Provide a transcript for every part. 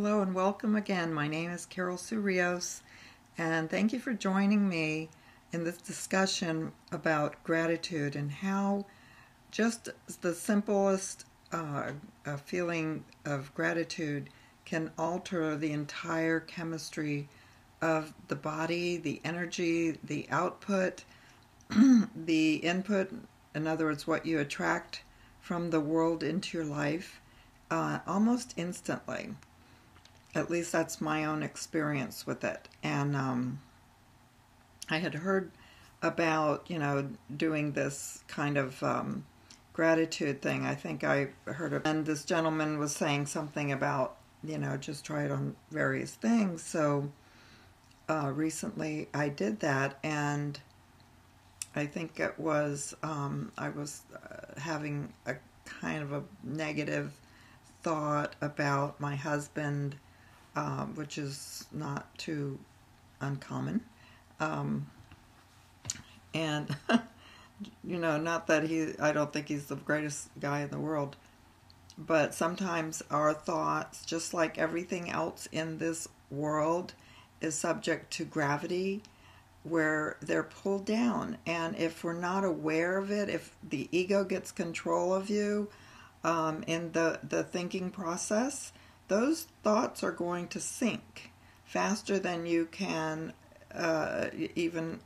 Hello and welcome again. My name is Sue Rios, and thank you for joining me in this discussion about gratitude and how just the simplest feeling of gratitude can alter the entire chemistry of the body, the energy, the output, the input, in other words, what you attract from the world into your life, almost instantly. At least that's my own experience with it. And I had heard about, doing this kind of gratitude thing. I think I heard of, and this gentleman was saying something about, just try it on various things. So recently I did that, and I think it was, I was having a kind of a negative thought about my husband, which is not too uncommon. And, not that I don't think he's the greatest guy in the world, but sometimes our thoughts, just like everything else in this world, is subject to gravity, where they're pulled down. And if we're not aware of it, if the ego gets control of you in the thinking process, those thoughts are going to sink faster than you can even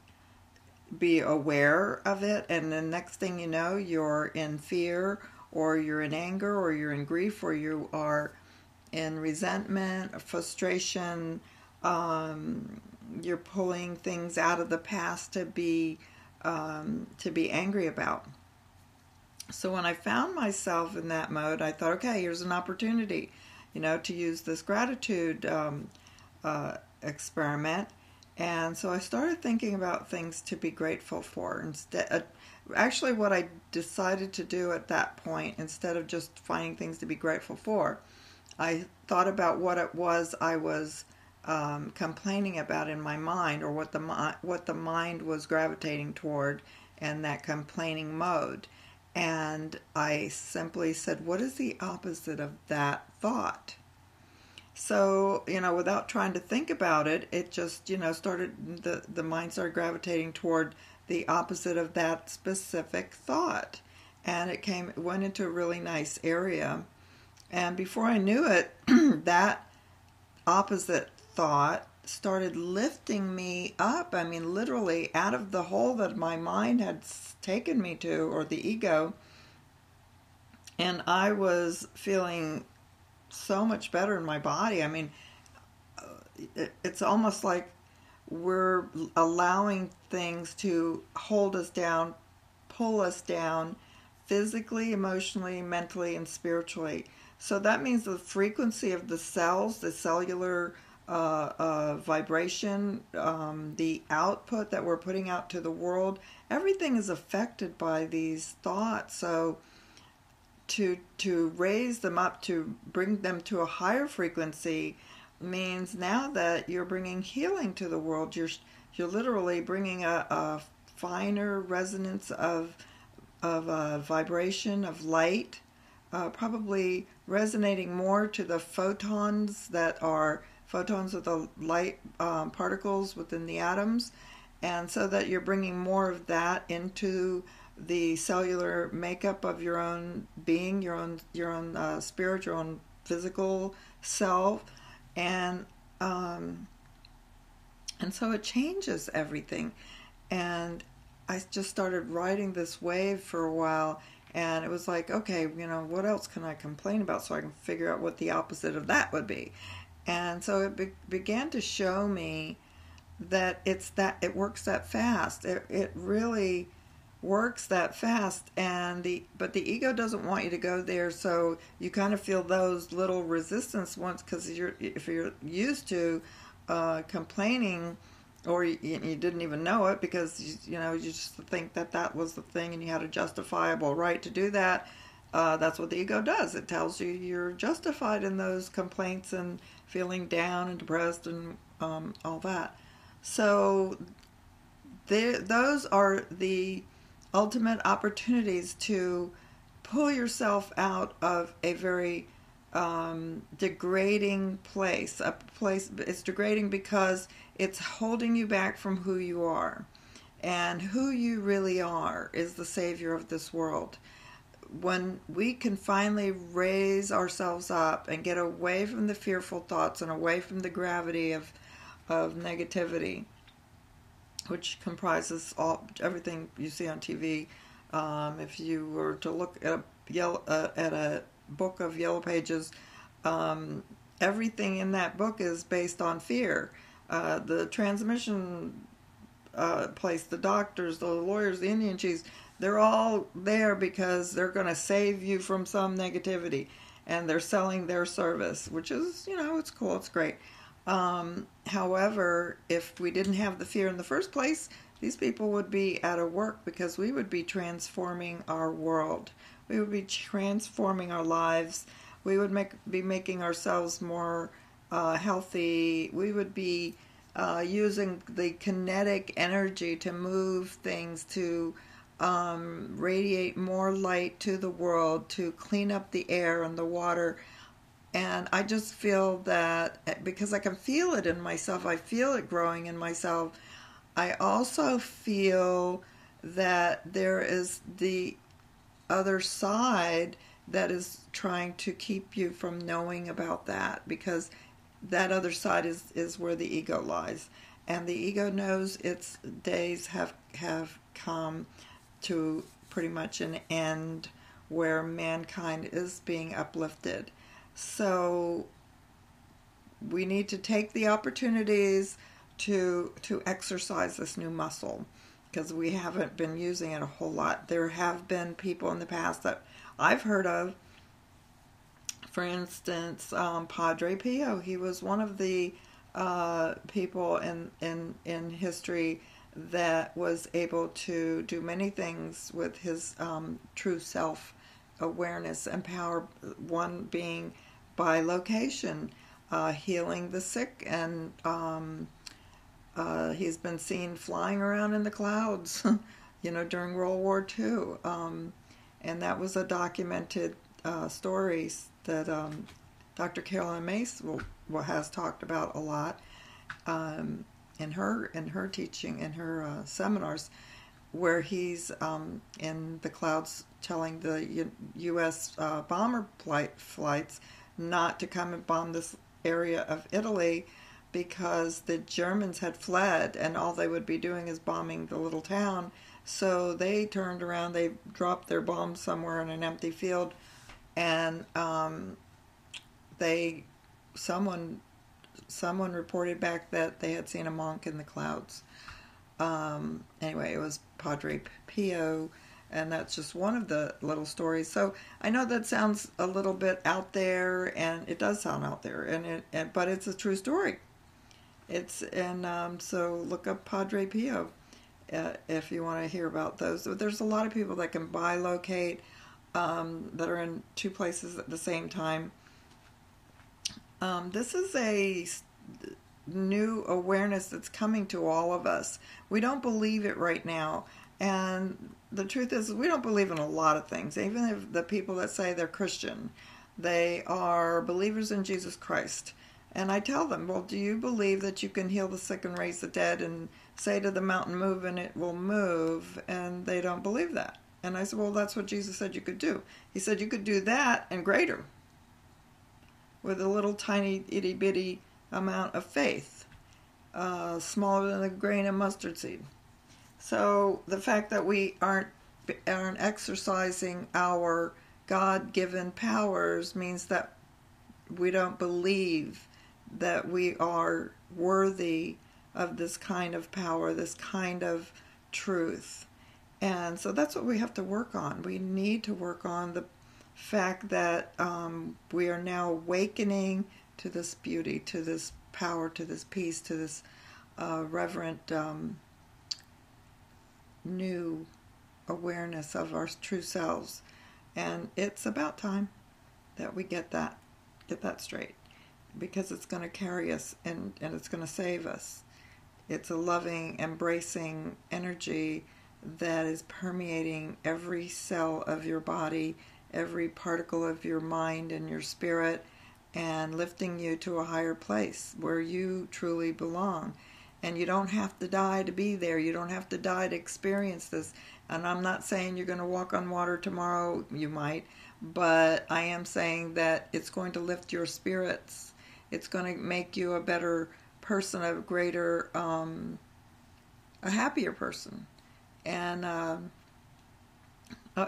be aware of it. And the next thing you know, you're in fear, or you're in anger, or you're in grief, or you are in resentment, frustration. You're pulling things out of the past to be angry about. So when I found myself in that mode, I thought, okay, here's an opportunity, to use this gratitude experiment. And so I started thinking about things to be grateful for. Instead, actually, what I decided to do at that point, instead of just finding things to be grateful for, I thought about what it was I was complaining about in my mind, or what the mind was gravitating toward in that complaining mode. And I simply said, what is the opposite of that thought? So, without trying to think about it, it just, started, the mind started gravitating toward the opposite of that specific thought. And it went into a really nice area. And before I knew it, that opposite thought started lifting me up. I mean, literally out of the hole that my mind had taken me to, or the ego. And I was feeling so much better in my body. I mean, it's almost like we're allowing things to hold us down, pull us down, physically, emotionally, mentally, and spiritually. So that means the frequency of the cells, the cellular vibration, the output that we're putting out to the world, everything is affected by these thoughts. So to raise them up, to bring them to a higher frequency, means now that you're bringing healing to the world. You're literally bringing a finer resonance of vibration, of light, probably resonating more to the photons that are photons of the light particles within the atoms, and so that you're bringing more of that into the cellular makeup of your own being, your own spirit, your own physical self, and so it changes everything. And I just started riding this wave for a while, and it was like, okay, what else can I complain about, so I can figure out what the opposite of that would be. And so it began to show me that it works that fast. It really works that fast, but the ego doesn't want you to go there. So you kind of feel those little resistance ones, because if you're used to complaining, or you didn't even know it, because you just think that was the thing, and you had a justifiable right to do that. That's what the ego does. It tells you you're justified in those complaints and feeling down and depressed and all that. So those are the ultimate opportunities to pull yourself out of a very degrading place. A place, it's degrading because it's holding you back from who you are. And who you really are is the Savior of this world. When we can finally raise ourselves up and get away from the fearful thoughts and away from the gravity of negativity, which comprises everything you see on TV. If you were to look at a book of Yellow Pages, everything in that book is based on fear. The transmission place, the doctors, the lawyers, the Indian chiefs, they're all there because they're going to save you from some negativity, and they're selling their service, which is, it's cool, it's great. However, if we didn't have the fear in the first place, these people would be out of work because we would be transforming our world. We would be transforming our lives. We would be making ourselves more healthy. We would be using the kinetic energy to move things, to radiate more light to the world, to clean up the air and the water. And I just feel that because I can feel it in myself, I feel it growing in myself. I also feel that there is the other side that is trying to keep you from knowing about that, because that other side is where the ego lies. And the ego knows its days have come to pretty much an end where mankind is being uplifted. So we need to take the opportunities to exercise this new muscle, because we haven't been using it a whole lot. There have been people in the past that I've heard of. For instance, Padre Pio. He was one of the people in history that was able to do many things with his true self awareness and power. One being by location, healing the sick, and he's been seen flying around in the clouds, during World War II, and that was a documented story that Dr. Carolyn Mace has talked about a lot in her teaching, in her seminars, where he's in the clouds telling the U.S. bomber flights not to come and bomb this area of Italy, because the Germans had fled and all they would be doing is bombing the little town. So they turned around, they dropped their bombs somewhere in an empty field, and someone reported back that they had seen a monk in the clouds. Anyway, it was Padre Pio, and that's just one of the little stories. So I know that sounds a little bit out there, and it does sound out there, but it's a true story. So look up Padre Pio if you want to hear about those. There's a lot of people that can bilocate, that are in two places at the same time. This is a new awareness that's coming to all of us. We don't believe it right now, and the truth is we don't believe in a lot of things. Even if the people that say they're Christian, they are believers in Jesus Christ. And I tell them, well, do you believe that you can heal the sick and raise the dead and say to the mountain, move, and it will move? And they don't believe that. And I said, well, that's what Jesus said you could do. He said you could do that and greater with a little tiny itty bitty amount of faith, smaller than a grain of mustard seed. So the fact that we aren't exercising our God-given powers means that we don't believe that we are worthy of this kind of power, this kind of truth. And so that's what we have to work on. We need to work on the fact that we are now awakening to this beauty, to this power, to this peace, to this reverent new awareness of our true selves. And it's about time that we get that straight, because it's going to carry us and it's going to save us. It's a loving, embracing energy that is permeating every cell of your body, every particle of your mind and your spirit, and lifting you to a higher place where you truly belong. And you don't have to die to be there. You don't have to die to experience this. And I'm not saying you're going to walk on water tomorrow. You might. But I am saying that it's going to lift your spirits. It's going to make you a better person, a greater, a happier person. And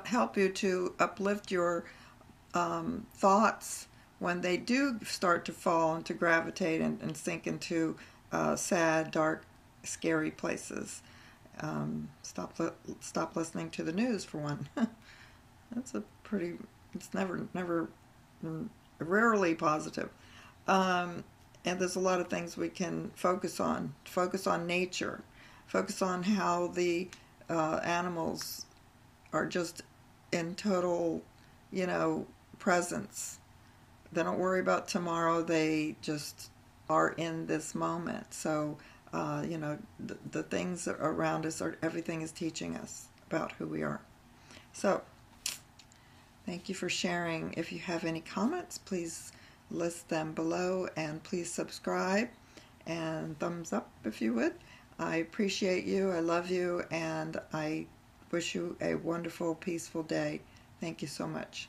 help you to uplift your thoughts when they do start to fall and to gravitate and sink into sad, dark, scary places. Stop listening to the news, for one. That's a pretty. It's never, rarely positive. And there's a lot of things we can focus on. Focus on nature. Focus on how the animals are just in total, presence. They don't worry about tomorrow. They just are in this moment. So, the things around us, everything is teaching us about who we are. So, thank you for sharing. If you have any comments, please list them below, and please subscribe and thumbs up if you would. I appreciate you. I love you, and I wish you a wonderful, peaceful day. Thank you so much.